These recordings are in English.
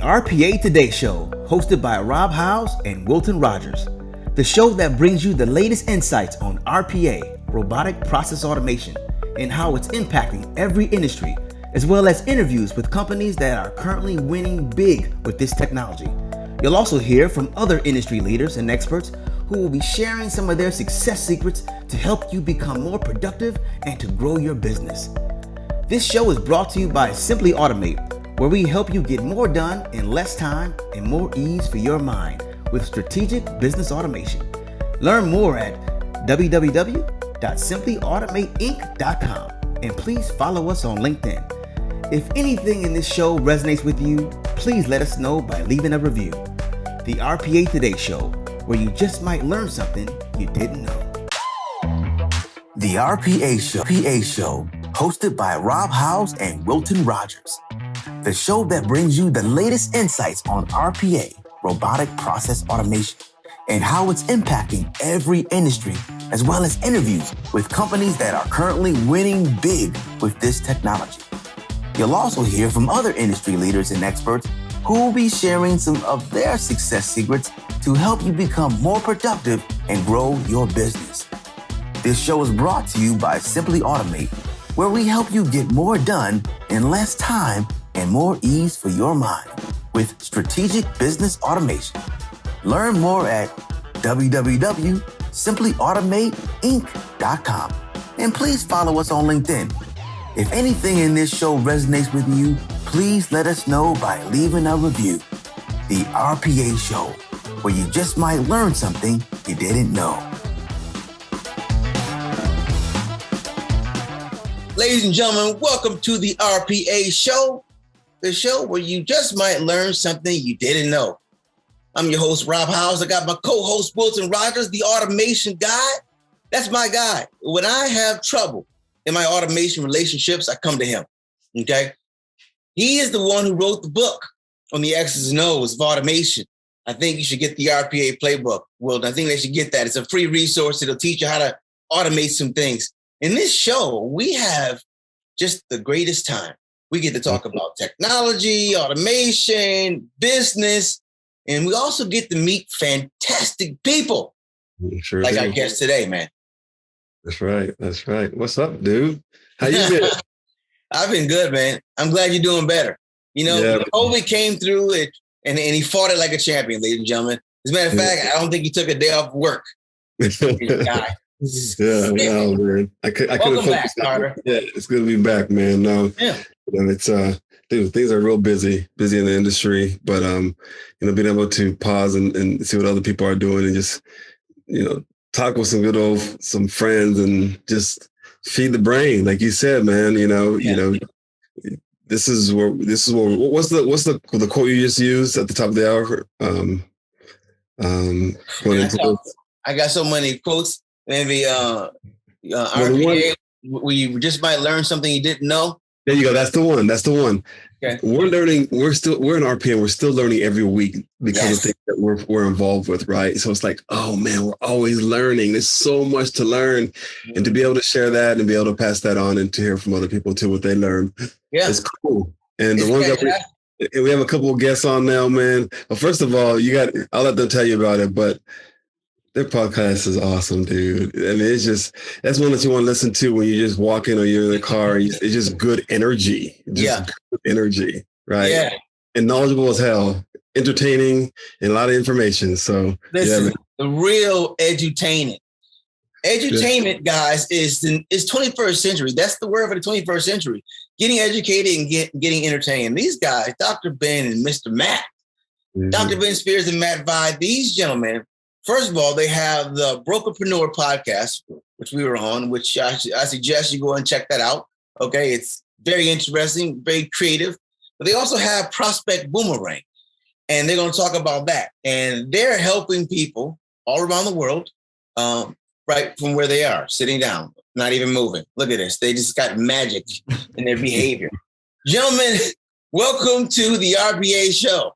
RPA Today Show, hosted by Rob Howes and Wilton Rogers. The show that brings you the latest insights on RPA, robotic process automation, and how it's impacting every industry, as well as interviews with companies that are currently winning big with this technology. You'll also hear from other industry leaders and experts who will be sharing some of their success secrets to help you become more productive and to grow your business. This show is brought to you by Simply Automate, where we help you get more done in less time and more ease for your mind with strategic business automation. Learn more at www.simplyautomateinc.com, and please follow us on LinkedIn. If anything in this show resonates with you, please let us know by leaving a review. The RPA Today Show, where you just might learn something you didn't know. The RPA Show, hosted by Rob Howes and Wilton Rogers. The show that brings you the latest insights on RPA, robotic process automation, and how it's impacting every industry, as well as interviews with companies that are currently winning big with this technology. You'll also hear from other industry leaders and experts who will be sharing some of their success secrets to help you become more productive and grow your business. This show is brought to you by Simply Automate, where we help you get more done in less time and more ease for your mind with strategic business automation. Learn more at www.simplyautomateinc.com. And please follow us on LinkedIn. If anything in this show resonates with you, please let us know by leaving a review. The RPA Show, where you just might learn something you didn't know. Ladies and gentlemen, welcome to the RPA Show, the show where you just might learn something you didn't know. I'm your host, Rob Howes. I got my co-host, Wilton Rogers, the automation guy. That's my guy. When I have trouble in my automation relationships, I come to him, okay? He is the one who wrote the book on the X's and O's of automation. I think you should get the RPA playbook, Wilton. I think they should get that. It's a free resource. It'll teach you how to automate some things. In this show, we have just the greatest time. We get to talk about technology, automation, business, and we also get to meet fantastic people. Sure like do. our guest today, man. That's right. That's right. What's up, dude? How you been? I've been good, man. I'm glad you're doing better. You know, COVID came through it, and he fought it like a champion, ladies and gentlemen. As a matter of fact, I don't think he took a day off work. Guy. Yeah, no, man. I could Welcome back, Carter. Yeah, it's good to be back, man. No, yeah. It's dude, things are real busy in the industry, but being able to pause and see what other people are doing and just talk with some friends and just feed the brain, like you said, man. This is where what's the quote you just used at the top of the hour? I got so many quotes. Maybe RPA, where you just might learn something you didn't know. There you go. That's the one. Okay. We're learning. We're in RPA. And we're still learning every week because of things that we're involved with, right? So it's like, oh man, we're always learning. There's so much to learn, and to be able to share that and be able to pass that on and to hear from other people too what they learn. Yeah, it's cool. And the ones that we have a couple of guests on now, man. Well, first of all, I'll let them tell you about it, but their podcast is awesome, dude. I mean, that's one that you want to listen to when you're just walking or you're in the car. It's just good energy. Good energy, right? Yeah. And knowledgeable as hell, entertaining, and a lot of information. So, listen, the real edutainment. Edutainment, guys, is 21st century. That's the word for the 21st century. Getting educated and getting entertained. These guys, Dr. Ben and Mr. Matt, Dr. Ben Spears and Matt Vigh, these gentlemen, first of all, they have the Brokerpreneur podcast, which we were on, which I suggest you go and check that out. Okay, it's very interesting, very creative. But they also have Project Boomerang, and they're going to talk about that. And they're helping people all around the world, right from where they are, sitting down, not even moving. Look at this. They just got magic in their behavior. Gentlemen, welcome to the RPA Show.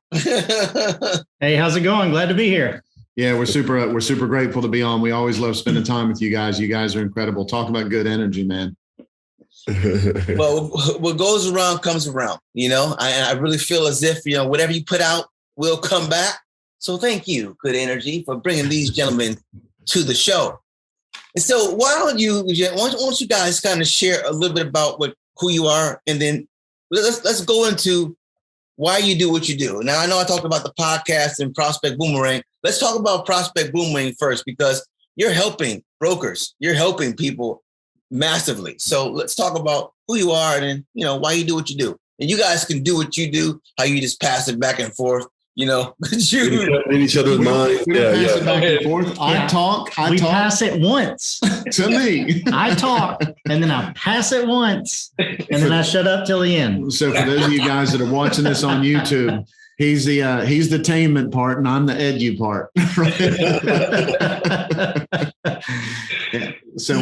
Hey, how's it going? Glad to be here. Yeah, we're super grateful to be on. We always love spending time with you guys. You guys are incredible. Talk about good energy, man. Well, what goes around comes around, I really feel as if, whatever you put out will come back. So thank you, Good Energy, for bringing these gentlemen to the show. And so why don't you guys kind of share a little bit about who you are, and then let's go into why you do what you do. Now, I know I talked about the podcast and Project Boomerang. Let's talk about Project Boomerang first, because you're helping brokers. You're helping people massively. So let's talk about who you are and then, why you do what you do. And you guys can do what you do, how you just pass it back and forth, in each other's minds. Yeah. Back and forth. I talk. Pass it once to me. I talk, and then I pass it once, and then I shut up till the end. So for those of you guys that are watching this on YouTube, he's the tainment part, and I'm the edu part. So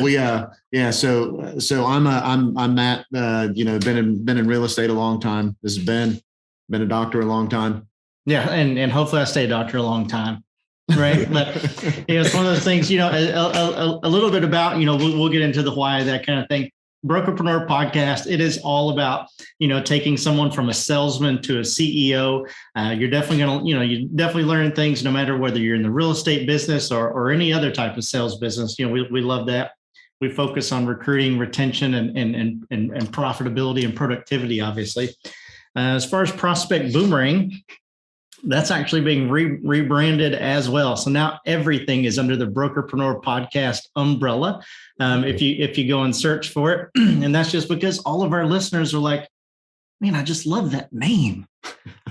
So I'm Matt. Been in real estate a long time. This has been a doctor a long time. Yeah, and hopefully I stay a doctor a long time, right? But it's one of those things. A little bit about we'll get into the why, that kind of thing. Brokerpreneur podcast. It is all about taking someone from a salesman to a CEO. You're definitely gonna you definitely learn things no matter whether you're in the real estate business or any other type of sales business. We love that. We focus on recruiting, retention, and profitability and productivity, obviously. As far as Project Boomerang, that's actually being rebranded as well. So now everything is under the Brokerpreneur podcast umbrella. If you go and search for it, and that's just because all of our listeners are like, man, I just love that name.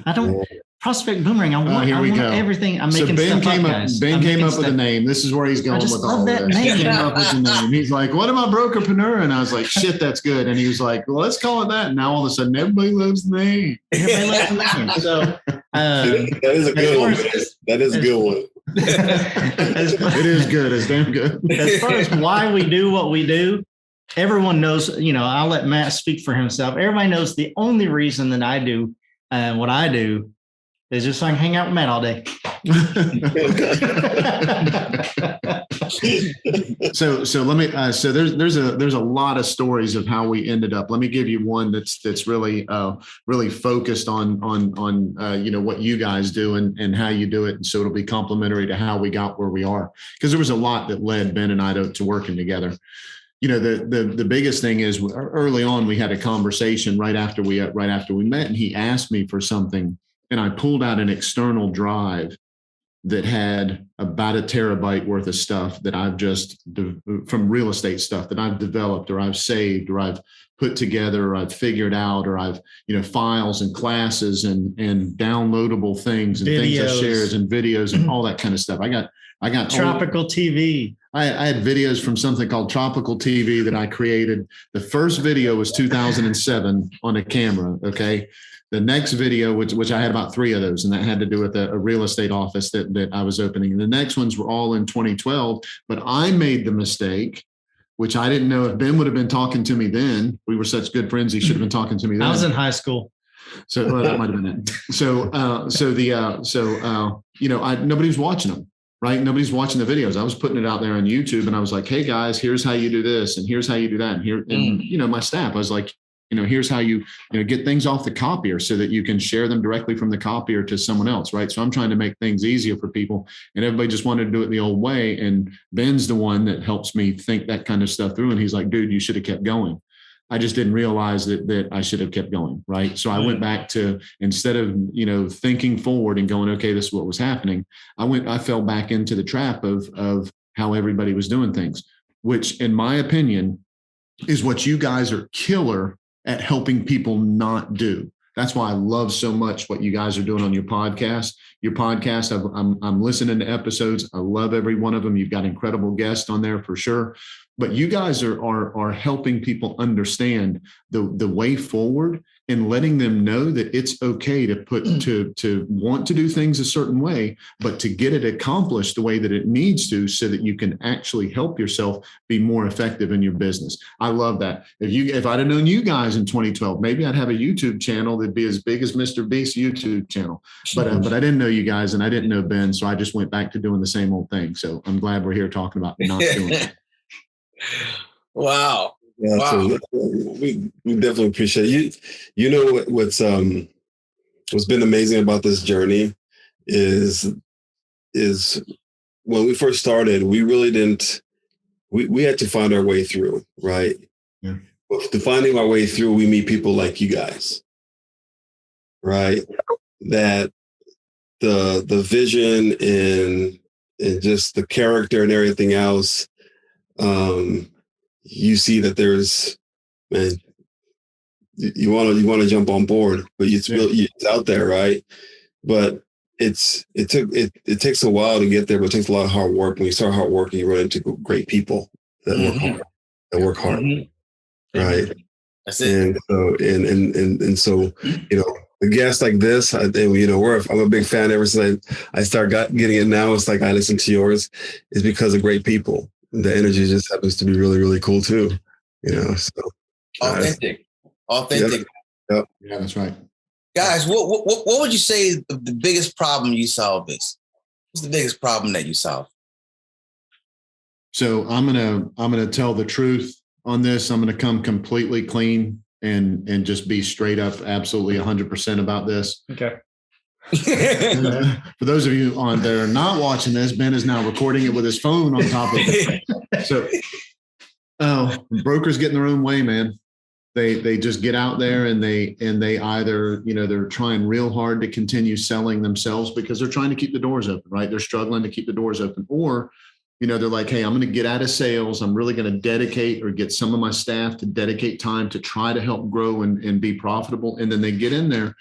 I don't Project Boomerang. I want everything. I'm making Ben stuff up, guys. Ben came up with a name. This is where he's going with all of this. He came up with a name. He's like, what about Brokerpreneur? And I was like, shit, that's good. And he was like, well, let's call it that. And now all of a sudden, everybody loves the name. Everybody loves the name. So that is a good one. That is a good one. It is good. It's damn good. As far as why we do what we do, everyone knows, I'll let Matt speak for himself. Everybody knows the only reason that I do what I do is just so I can hang out with Matt all day. So let me. So there's a lot of stories of how we ended up. Let me give you one that's really focused on what you guys do and how you do it, and so it'll be complementary to how we got where we are, because there was a lot that led Ben and I to working together. The biggest thing is early on we had a conversation right after we met, and he asked me for something. And I pulled out an external drive that had about 1 terabyte worth of stuff that I've from real estate stuff that I've developed or I've saved or I've put together or I've figured out or I've, files and classes and downloadable things and videos. Things I shared and videos and all that kind of stuff. I got Tropical TV. I had videos from something called Tropical TV that I created. The first video was 2007 on a camera. Okay. The next video, which I had about 3 of those, and that had to do with a real estate office that I was opening. And the next ones were all in 2012, but I made the mistake, which I didn't know if Ben would have been talking to me then. We were such good friends. He should have been talking to me then. I was in high school. So that might've been it. Nobody was watching them. Right? Nobody's watching the videos. I was putting it out there on YouTube and I was like, hey guys, here's how you do this. And here's how you do that. And my staff, I was like, here's how you get things off the copier so that you can share them directly from the copier to someone else. Right. So I'm trying to make things easier for people, and everybody just wanted to do it the old way. And Ben's the one that helps me think that kind of stuff through. And he's like, dude, you should have kept going. I just didn't realize that I should have kept going. Right. So I went back to, instead of, thinking forward and going, okay, this is what was happening. I fell back into the trap of how everybody was doing things, which in my opinion is what you guys are killer at helping people not do. That's why I love so much what you guys are doing on your podcast. I'm listening to episodes. I love every one of them. You've got incredible guests on there for sure. But you guys are helping people understand the way forward and letting them know that it's okay to want to do things a certain way, but to get it accomplished the way that it needs to, so that you can actually help yourself be more effective in your business. I love that. If I'd have known you guys in 2012, maybe I'd have a YouTube channel that'd be as big as Mr. Beast's YouTube channel. But I didn't know you guys, and I didn't know Ben, so I just went back to doing the same old thing. So I'm glad we're here talking about not doing it. Wow. Yeah, Wow. so we definitely appreciate you. You know what's been amazing about this journey is when we first started, we really didn't. We had to find our way through, right? Yeah. But to finding our way through, we meet people like you guys, right? That the vision and just the character and everything else, you see that there's, man, you want to jump on board, but it's out there, right? But it takes a while to get there, but it takes a lot of hard work. When you start hard working, you run into great people that work hard, right? That's it. And so a guest like this, I'm a big fan. Ever since I started getting it now, it's like I listen to yours, is because of great people. The energy just happens to be really, really cool too. So Authentic. Yep. Yeah, that's right. Guys, what would you say the biggest problem you solve is? What's the biggest problem that you solve? So I'm gonna tell the truth on this. I'm gonna come completely clean and just be straight up, absolutely 100% about this. Okay. For those of you that are not watching this, Ben is now recording it with his phone on top of it. So, brokers get in their own way, man. They just get out there and they either, they're trying real hard to continue selling themselves because they're trying to keep the doors open, right? They're struggling to keep the doors open. Or, they're like, hey, I'm going to get out of sales. I'm really going to dedicate or get some of my staff to dedicate time to try to help grow and be profitable. And then they get in there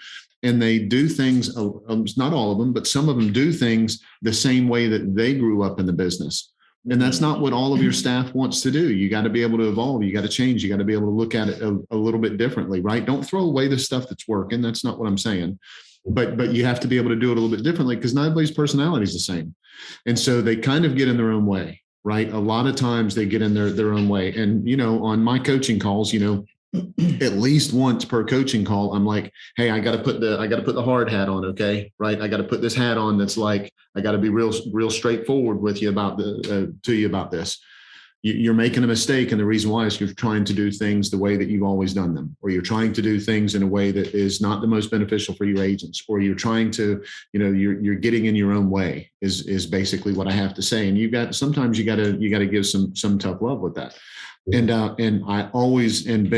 and they do things, not all of them, but some of them do things the same way that they grew up in the business. And that's not what all of your staff wants to do. You got to be able to evolve. You got to change. You got to be able to look at it a little bit differently, right? Don't throw away the stuff that's working. That's not what I'm saying. But you have to be able to do it a little bit differently because not everybody's personality is the same. And so they kind of get in their own way, right? A lot of times they get in their own way. And, on my coaching calls, at least once per coaching call, I'm like, hey, I got to put the hard hat on. Okay. Right. I got to put this hat on. That's like, I got to be real straightforward with you about to you about this. You're making a mistake. And the reason why is you're trying to do things the way that you've always done them, or you're trying to do things in a way that is not the most beneficial for your agents, or you're trying to, you're getting in your own way is basically what I have to say. And sometimes you got to give some tough love with that. And Ben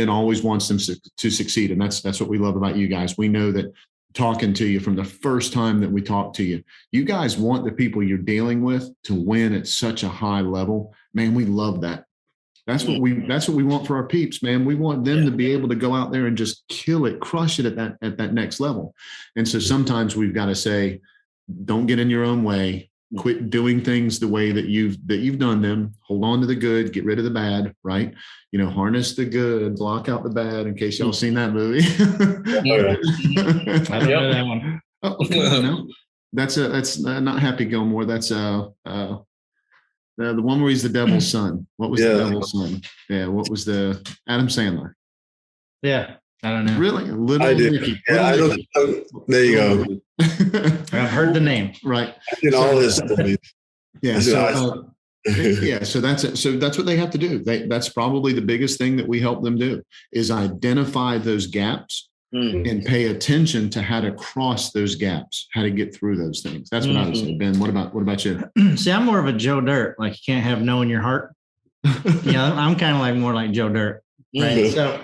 always wants them to succeed. And that's what we love about you guys. We know that talking to you from the first time that we talk to you, you guys want the people you're dealing with to win at such a high level. Man, we love that. That's what we want for our peeps, man. We want them to be able to go out there and just kill it, crush it at that next level. And so sometimes we've got to say, don't get in your own way. Quit doing things the way that you've done them. Hold on to the good, get rid of the bad, right? Harness the good, block out the bad, in case y'all seen that movie. I don't know that one. Oh, okay, no. That's not Happy Gilmore. That's the one where he's the devil's son. What was the devil's son? Yeah, what was the Adam Sandler? Yeah, I don't know. Really? I did. Nicky. Yeah, I don't. There you go. I've heard the name. Right. In all this movies. Yeah. So so that's it. So that's what they have to do. That's probably the biggest thing that we help them do is identify those gaps and pay attention to how to cross those gaps, how to get through those things. That's what I would say. Ben, what about you? See, I'm more of a Joe Dirt. Like, you can't have no in your heart. I'm kind of like more like Joe Dirt. Right. So,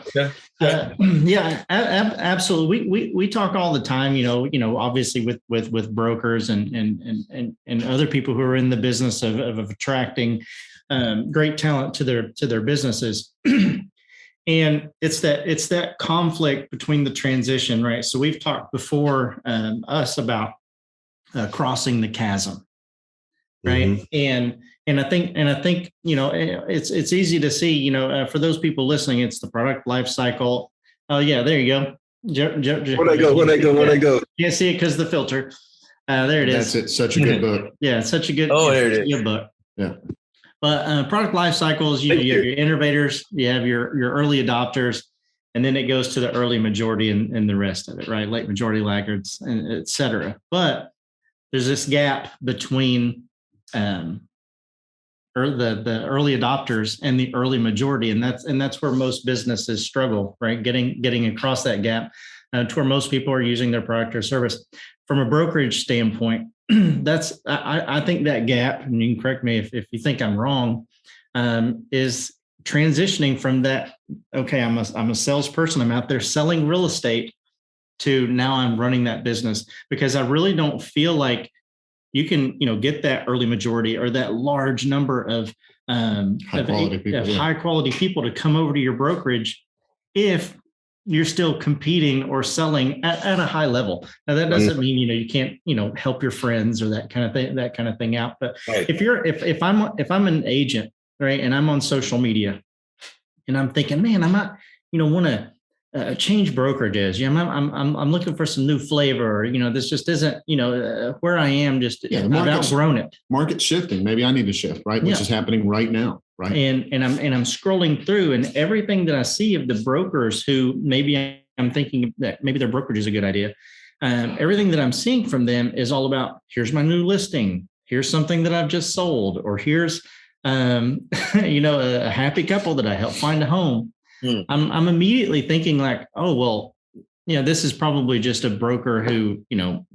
absolutely. We talk all the time, obviously with brokers and other people who are in the business of attracting great talent to their businesses. And it's that conflict between the transition, right? So we've talked before us about crossing the chasm, right? Mm-hmm. And I think it's easy to see, for those people listening, it's the product life cycle. Oh yeah, there you go. Where'd I go? Can't see it because the filter. There it is. That's it. Such a good book. Yeah, it's such a good. There it is. Book. Yeah. But product life cycles, you have your innovators, you have your early adopters, and then it goes to the early majority and the rest of it, right? Late majority laggards, and et cetera. But there's this gap between the early adopters and the early majority, and that's where most businesses struggle, right? Getting across that gap to where most people are using their product or service. From a brokerage standpoint, I think that gap, and you can correct me if you think I'm wrong, is transitioning from that. Okay, I'm a salesperson. I'm out there selling real estate to now I'm running that business, because I really don't feel like you can, get that early majority or that large number of high quality people to come over to your brokerage if you're still competing or selling at a high level. Now that doesn't mean, you can't, help your friends or that kind of thing out. But right. if I'm an agent, right, and I'm on social media and I'm thinking, man, I might, want to change brokerages. I'm looking for some new flavor. This just isn't, where I am. Just I've outgrown it. Market shifting. Maybe I need to shift, right? Which is happening right now, right? And I'm scrolling through, and everything that I see of the brokers who maybe I'm thinking that maybe their brokerage is a good idea. Everything that I'm seeing from them is all about, here's my new listing. Here's something that I've just sold, or here's a happy couple that I helped find a home. I'm immediately thinking like, oh, well, this is probably just a broker who,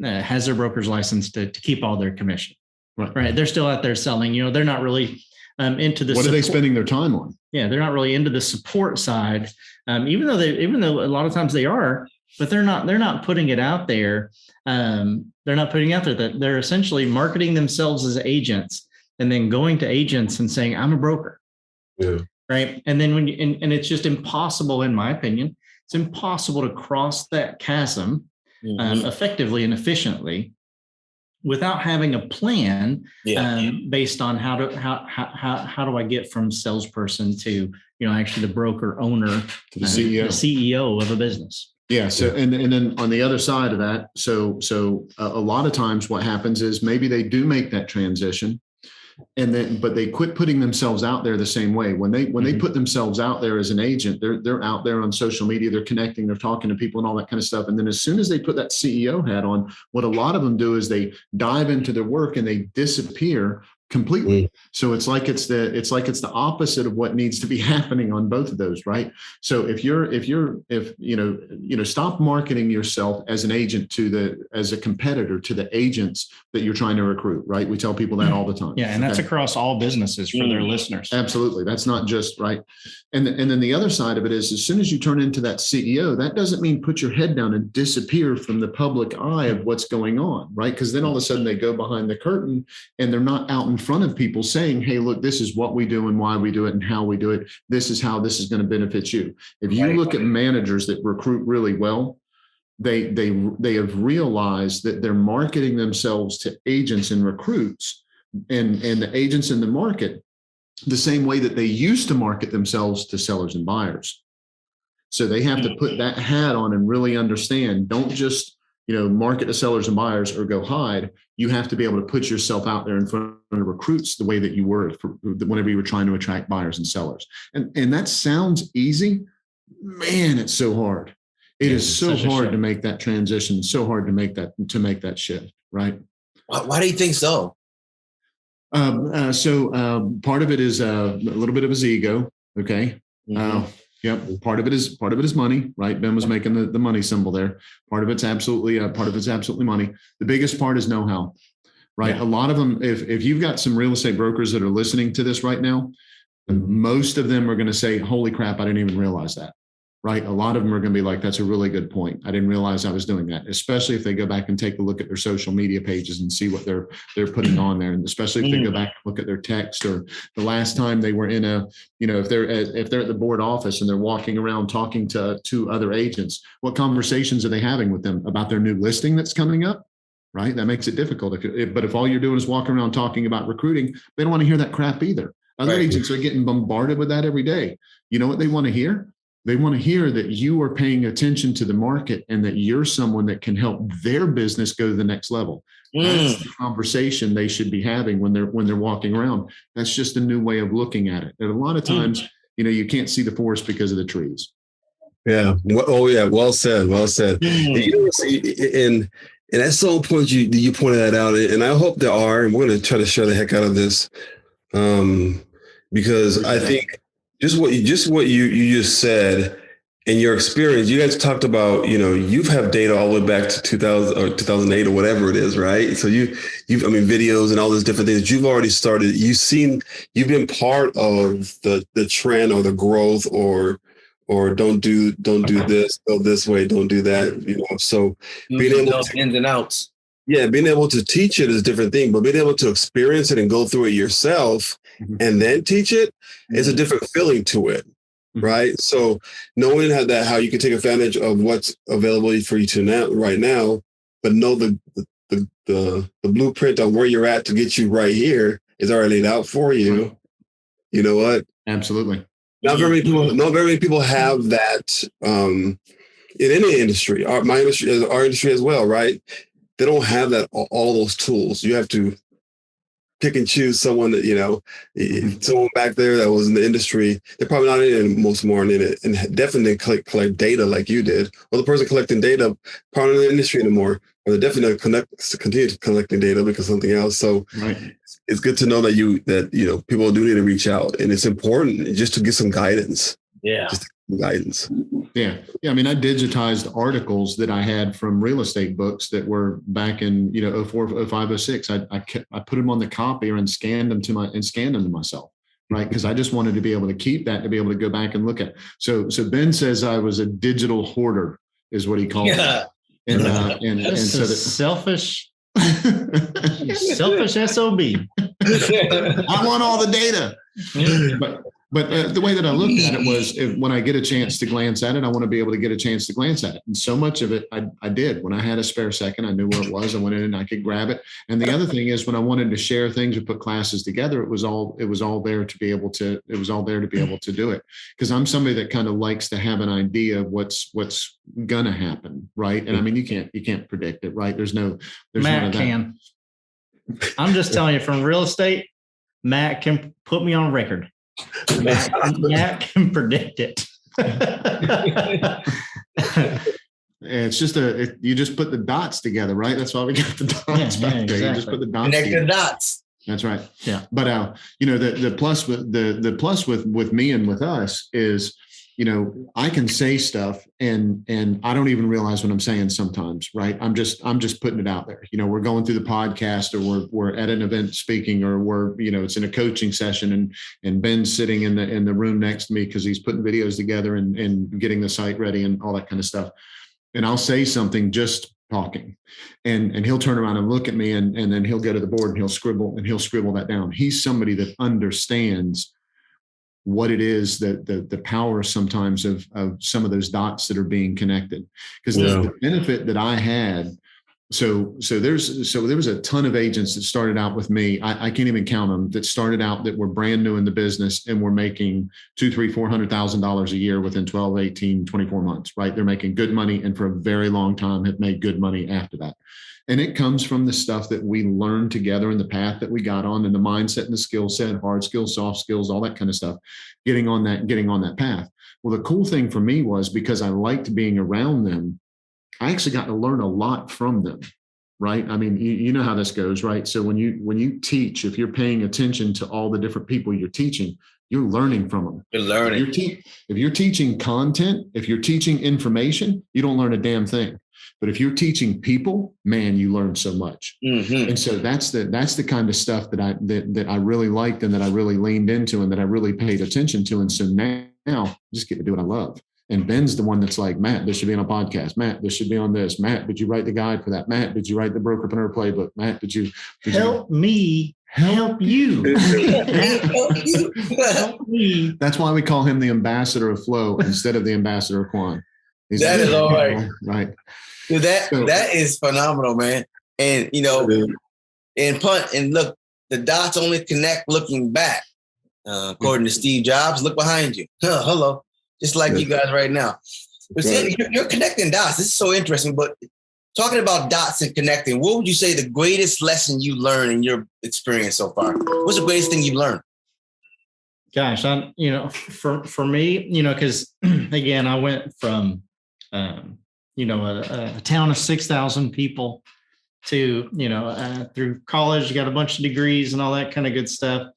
has their broker's license to keep all their commission. Right. They're still out there selling, they're not really into the What are they spending their time on? Yeah, they're not really into the support side. Even though a lot of times they are, but they're not putting it out there. They're not putting out there that they're essentially marketing themselves as agents and then going to agents and saying, I'm a broker. Yeah. Right. And then and it's just impossible, in my opinion, it's impossible to cross that chasm effectively and efficiently without having a plan based on how do I get from salesperson to, actually the broker owner to the CEO of a business. Yeah. So, and then on the other side of that, so a lot of times what happens is maybe they do make that transition, but they quit putting themselves out there the same way. When they put themselves out there as an agent, they're out there on social media, they're connecting, they're talking to people and all that kind of stuff. And then as soon as they put that CEO hat on, what a lot of them do is they dive into their work and they disappear completely. So it's like it's the opposite of what needs to be happening on both of those, right? So if stop marketing yourself as an agent as a competitor to the agents that you're trying to recruit, right? We tell people that all the time. Yeah, and that's across all businesses for their listeners. Absolutely. That's not just right. And then the other side of it is, as soon as you turn into that CEO, that doesn't mean put your head down and disappear from the public eye of what's going on, right? Because then all of a sudden they go behind the curtain and they're not out in front of people saying, hey, look, this is what we do and why we do it and how we do it. This is how this is going to benefit you. If you look at managers that recruit really well, they have realized that they're marketing themselves to agents and recruits and the agents in the market the same way that they used to market themselves to sellers and buyers. So they have to put that hat on and really understand, don't just market to sellers and buyers or go hide. You have to be able to put yourself out there in front of recruits the way that you were whenever you were trying to attract buyers and sellers. And that sounds easy. Man, it's so hard. It is so hard to make that transition, so hard to make that shift, right? Why do you think so? Part of it is a little bit of his ego. Okay. Yep. Part of it is money, right? Ben was making the money symbol there. Part of it's absolutely money. The biggest part is know-how, right? Yeah. A lot of them, if you've got some real estate brokers that are listening to this right now, most of them are going to say, holy crap, I didn't even realize that. Right. A lot of them are going to be like, that's a really good point. I didn't realize I was doing that, especially if they go back and take a look at their social media pages and see what they're putting on there. And especially if they go back and look at their text, or the last time they were in if they're at the board office and they're walking around talking to other agents, what conversations are they having with them about their new listing that's coming up? Right. That makes it difficult. But if all you're doing is walking around talking about recruiting, they don't want to hear that crap either. Other agents are getting bombarded with that every day. You know what they want to hear? They want to hear that you are paying attention to the market and that you're someone that can help their business go to the next level. That's the conversation they should be having when they're walking around. That's just a new way of looking at it. And a lot of times, you can't see the forest because of the trees. Yeah. Oh, yeah. Well said. Well said. And that's so important. You pointed that out. And I hope there are, and we're going to try to share the heck out of this, Because I think just what you just said, in your experience, you guys talked about, you've have data all the way back to 2000 or 2008 or whatever it is, right? So you've videos and all these different things. You've already started. You've been part of the trend or the growth or don't do this, go this way, don't do that. So being able to ins and outs. Yeah, being able to teach it is a different thing, but being able to experience it and go through it yourself and then teach it is a different feeling to it, right? So knowing how you can take advantage of what's available for you right now, but know the blueprint on where you're at to get you right here is already laid out for you. You know what? Absolutely. Not very many people have that in any industry. Our industry as well, right? They don't have that, all those tools. You have to pick and choose someone that, someone back there that was in the industry. They're probably not in it most more in it, and definitely collect data like you did. Or the person collecting data, probably in the industry anymore. Or they're definitely continue collecting data because something else. So it's good to know that people do need to reach out, and it's important just to get some guidance. Yeah. Guidance. Yeah. I mean, I digitized articles that I had from real estate books that were back in 04, 05, 06. I put them on the copier and scanned them to myself, right? Because I just wanted to be able to keep that, to be able to go back and look at. So Ben says I was a digital hoarder, is what he called it. And so selfish. Selfish SOB. I want all the data. But the way that I looked at it was, when I get a chance to glance at it, I want to be able to get a chance to glance at it. And so much of it I did. When I had a spare second, I knew where it was. I went in and I could grab it. And the other thing is, when I wanted to share things or put classes together, it was all there to be able to do it. Because I'm somebody that kind of likes to have an idea of what's gonna happen, right? And I mean, you can't predict it, right? There's Matt can. I'm just telling you, from real estate, Matt can put me on record. Matt can predict it. It's just you just put the dots together, right? That's why we got the dots back there. Exactly. You just put the dots connect together. the dots. That's right. Yeah. But the plus with me and with us is, I can say stuff and I don't even realize what I'm saying sometimes, right? I'm just putting it out there. We're going through the podcast, or we're at an event speaking, or we're, it's in a coaching session, and Ben's sitting in the room next to me because he's putting videos together and getting the site ready and all that kind of stuff. And I'll say something just talking, and he'll turn around and look at me, and then he'll go to the board and he'll scribble that down. He's somebody that understands what it is, that the power sometimes of some of those dots that are being connected. Because the benefit that I had, so there was a ton of agents that started out with me. I can't even count them, that started out that were brand new in the business and were making $200,000, $300,000, $400,000 a year within 12, 18, 24 months, right? They're making good money, and for a very long time have made good money after that. And it comes from the stuff that we learned together, and the path that we got on, and the mindset and the skill set, hard skills, soft skills, all that kind of stuff, getting on that path. Well, the cool thing for me was, because I liked being around them, I actually got to learn a lot from them, right? I mean, you know how this goes, right? So when you teach, if you're paying attention to all the different people you're teaching, you're learning from them. You're learning. If you're teaching content, if you're teaching information, you don't learn a damn thing. But if you're teaching people, man, you learn so much. Mm-hmm. And so that's the kind of stuff that I really liked, and that I really leaned into, and that I really paid attention to. And so now I just get to do what I love. And Ben's the one that's like, Matt, this should be on a podcast. Matt, this should be on this. Matt, did you write the guide for that? Matt, did you write the Brokerpreneur playbook? Matt, did you help me help you? Help me. That's why we call him the ambassador of flow instead of the ambassador of Quan. That is all right. Right. Dude, that is phenomenal, man. And and look, the dots only connect looking back. According to Steve Jobs, look behind you. Hello, just like you guys right now. But see, you're connecting dots. This is so interesting. But talking about dots and connecting, what would you say the greatest lesson you learned in your experience so far? What's the greatest thing you've learned? Gosh, for me, because again, I went from a town of 6,000 people to, through college, got a bunch of degrees and all that kind of good stuff.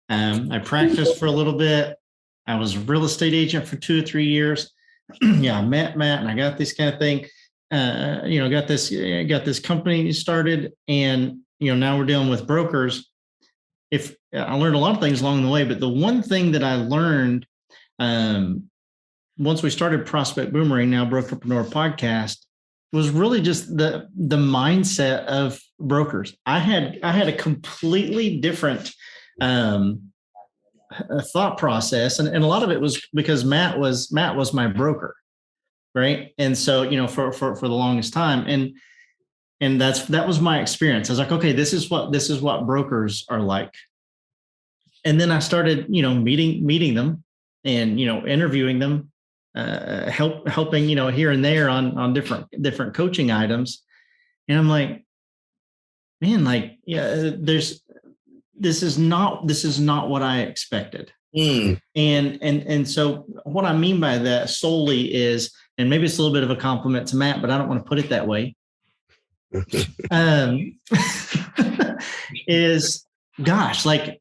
I practiced for a little bit. I was a real estate agent for 2 or 3 years. I met Matt, and I got this kind of thing. Got this company started, and now we're dealing with brokers. If I learned a lot of things along the way, but the one thing that I learned once we started Prospect Boomerang, now Brokerpreneur podcast, was really just the mindset of brokers. I had a completely different thought process, and a lot of it was because Matt was my broker, right? And so for the longest time, and that was my experience. I was like, okay, this is what brokers are like. And then I started meeting them and interviewing them, helping here and there on different coaching items. And I'm like, man, this is not what I expected. And so what I mean by that solely is, and maybe it's a little bit of a compliment to Matt, but I don't want to put it that way. Is gosh, like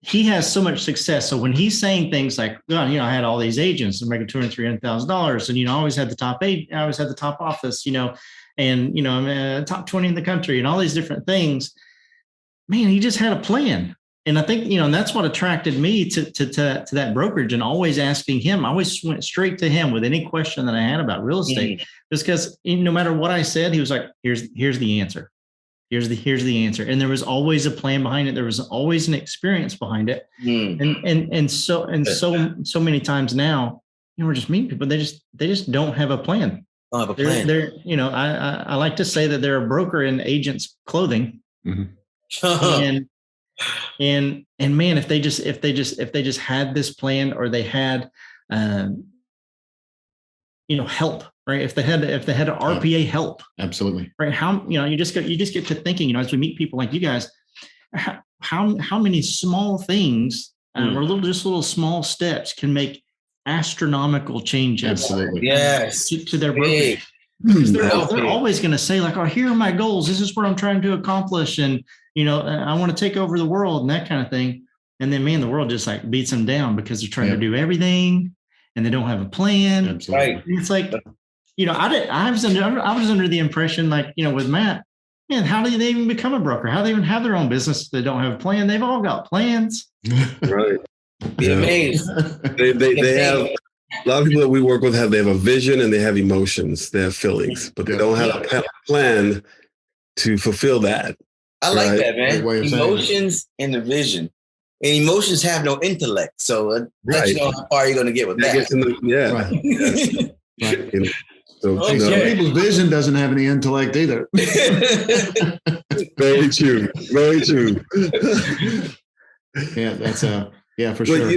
he has so much success. So when he's saying things like, I had all these agents and making $200,000-$300,000, and I always had the top office, and I'm top 20 in the country, and all these different things. Man, he just had a plan. And I think, and that's what attracted me to that brokerage, and always asking him. I always went straight to him with any question that I had about real estate, just because no matter what I said, he was like, here's the answer. Here's the answer. And there was always a plan behind it. There was always an experience behind it. And so many times now, we're just meeting people. They just don't have a plan. Don't have a plan. They're I like to say that they're a broker in agent's clothing. And man, if they just had this plan, or they had help, right? If they had RPA help, absolutely, right? How you just get to thinking, as we meet people like you guys, how many small things or little small steps can make astronomical changes. Absolutely, yes, to their brokerage. Because they're always going to say, like, oh, here are my goals. This is what I'm trying to accomplish. And, I want to take over the world and that kind of thing. And then, man, the world just like beats them down because they're trying to do everything and they don't have a plan. Absolutely. Right. It's like, I was under the impression, like, with Matt, man, how do they even become a broker? How do they even have their own business if they don't have a plan? They've all got plans. Right. Be amazed. They have, a lot of people that we work with they have a vision and they have emotions, they have feelings, but they don't have a plan to fulfill that. I like that, man. Emotions and the vision. And emotions have no intellect. So let you know how far you're going to get with that. So, some people's vision doesn't have any intellect either. Very true. Very true. Yeah, that's for sure.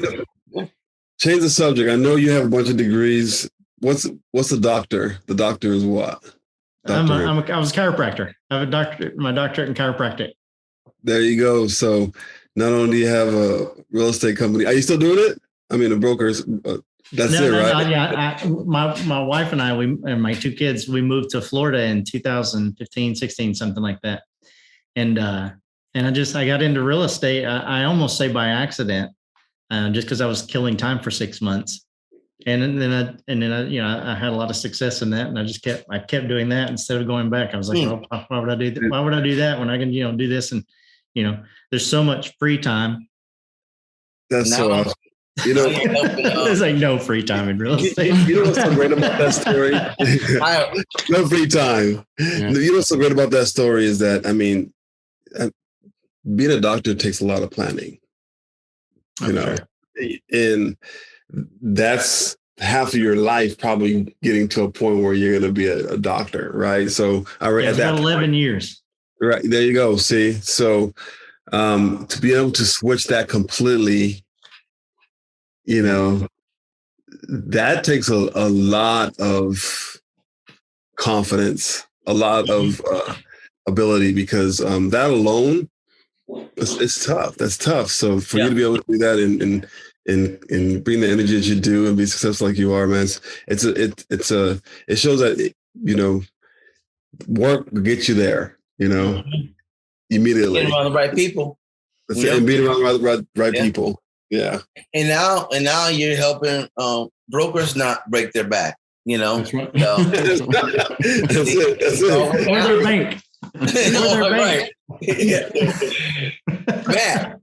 Change the subject. I know you have a bunch of degrees. What's the doctor? The doctor is what? I was a chiropractor. I have my doctorate in chiropractic. There you go. So not only do you have a real estate company, are you still doing it? I mean, the brokers. Right? No, yeah. My wife and I, and my 2 kids, we moved to Florida in 2015, 16, something like that. And I got into real estate. I almost say by accident. Just because I was killing time for 6 months, and then I had a lot of success in that, and I kept doing that instead of going back. I was like, well, why would I do that? Why would I do that when I can do this? And there's so much free time. That's so awesome. There's like no free time in real estate. You know what's so great about that story? No free time. Yeah. You know what's so great about that story is that, I mean, being a doctor takes a lot of planning. And that's half of your life probably getting to a point where you're going to be a doctor, right? So I read about 11 years. Right. There you go. See, so to be able to switch that completely, that takes a lot of confidence, a lot of ability, because that alone, it's tough. That's tough. So for you to be able to do that and bring the energy that you do and be successful like you are, man, it shows that, work will get you there, immediately. Get around the right people. And being around the right people. Yeah. And now you're helping brokers not break their back. That's right. So, That's it. Or their bank. Right. Yeah. Matt,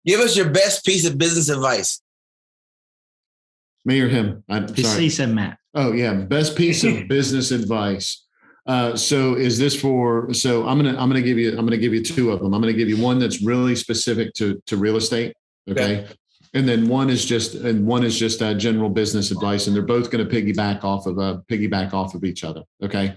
give us your best piece of business advice. Me or him? He said Matt. Oh yeah, best piece of business advice. So is this for? So I'm gonna give you two of them. I'm gonna give you one that's really specific to real estate. Okay. And then one is just general business advice, and they're both going to piggyback off of each other. Okay.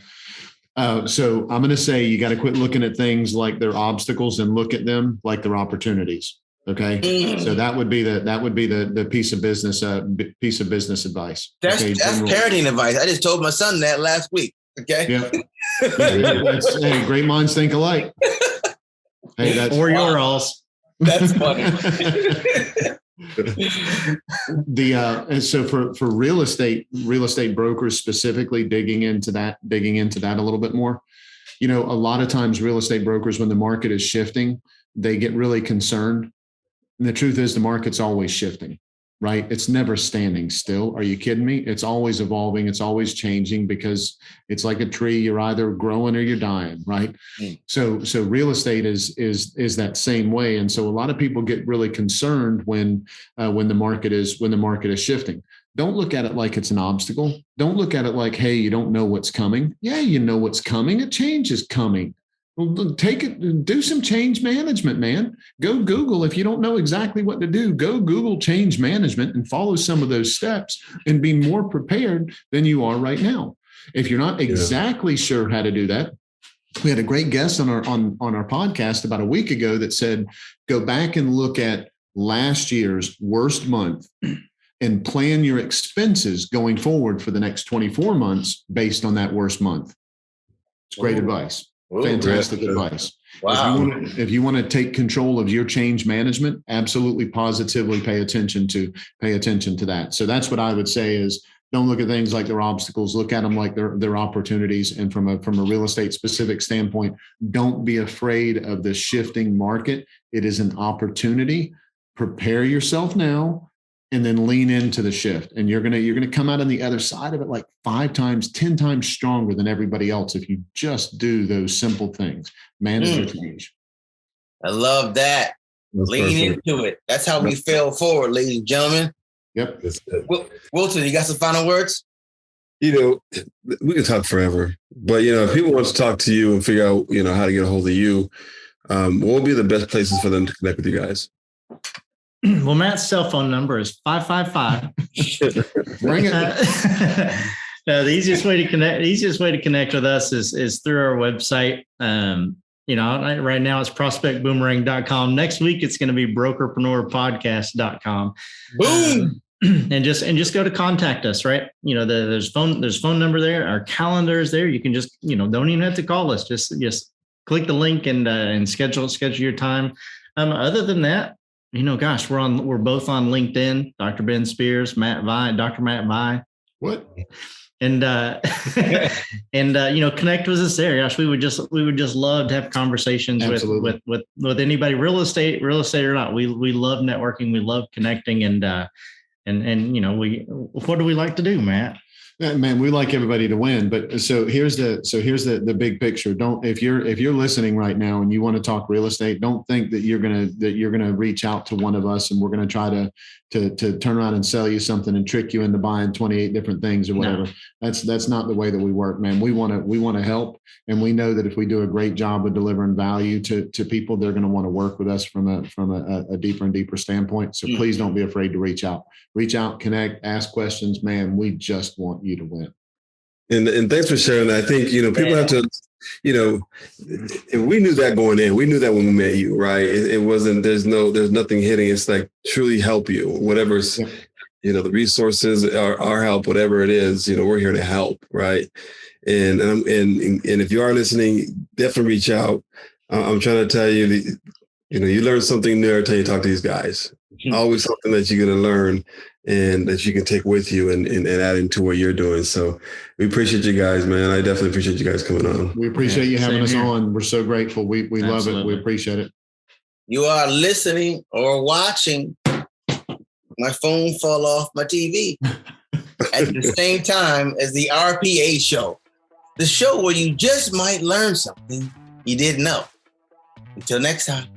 So I'm going to say you got to quit looking at things like they're obstacles and look at them like they're opportunities. Okay. So that would be the piece of business advice. That's parenting advice. I just told my son that last week. Okay. Yeah. Hey, great minds think alike. Hey, that's or yours. That's funny. And so for real estate brokers specifically, digging into that a little bit more, a lot of times real estate brokers, when the market is shifting, they get really concerned. And the truth is the market's always shifting, right? It's never standing still. Are you kidding me? It's always evolving. It's always changing, because it's like a tree. You're either growing or you're dying, right? So real estate is that same way. And so a lot of people get really concerned when the market is shifting. Don't look at it like it's an obstacle. Don't look at it like, hey, you don't know what's coming. Yeah, you know what's coming. A change is coming. Well, do some change management, man. Go Google. If you don't know exactly what to do, go Google change management and follow some of those steps and be more prepared than you are right now. If you're not exactly sure how to do that, we had a great guest on our podcast about a week ago that said, go back and look at last year's worst month and plan your expenses going forward for the next 24 months based on that worst month. It's great advice. Fantastic advice. Wow. If you want to take control of your change management, absolutely positively pay attention to that. So that's what I would say is, don't look at things like they're obstacles. Look at them like they're opportunities. And from a real estate specific standpoint, don't be afraid of the shifting market. It is an opportunity. Prepare yourself now, and then lean into the shift. And you're gonna come out on the other side of it like 5 times, 10 times stronger than everybody else if you just do those simple things. Manage your change. I love that. Lean into it. That's how we fail forward, ladies and gentlemen. Yep. Wilton, you got some final words? We can talk forever, but if people want to talk to you and figure out, how to get a hold of you, what would be the best places for them to connect with you guys? Well, Matt's cell phone number is 555. Bring it. The easiest way to connect with us is through our website. Right now it's prospectboomerang.com. Next week it's going to be brokerpreneurpodcast.com. Boom. And just go to contact us, right? There's phone number there. Our calendar is there. You can just, don't even have to call us. Just click the link and schedule your time. Other than that, we're both on LinkedIn, Dr. Ben Spears, Matt Vigh, Dr. Matt Vigh. What? And connect with us there. Gosh, we would just love to have conversations with anybody, real estate or not. We love networking. We love connecting, and what do we like to do, Matt? Man, we like everybody to win, but so here's the big picture. If you're listening right now and you want to talk real estate, don't think that you're gonna reach out to one of us and we're gonna try to turn around and sell you something and trick you into buying 28 different things or whatever. No. That's not the way that we work, man. We want to help, and we know that if we do a great job of delivering value to people, they're going to want to work with us from a deeper and deeper standpoint. So please don't be afraid to reach out, connect, ask questions, man. We just want you to win. And thanks for sharing that. I think, people have to, and we knew that going in. We knew that when we met you, right? It wasn't, there's nothing hitting. It's like truly help you, whatever's, the resources, our help, whatever it is, we're here to help, right? And if you are listening, definitely reach out. I'm trying to tell you that, you learn something new every time you talk to these guys. Always something that you're going to learn and that you can take with you and add into what you're doing. So we appreciate you guys, man. I definitely appreciate you guys coming on. We appreciate you having us on. We're so grateful. We love it. We appreciate it. you are listening or watching my phone fall off my TV at the same time as the RPA Show, the show where you just might learn something you didn't know. Until next time.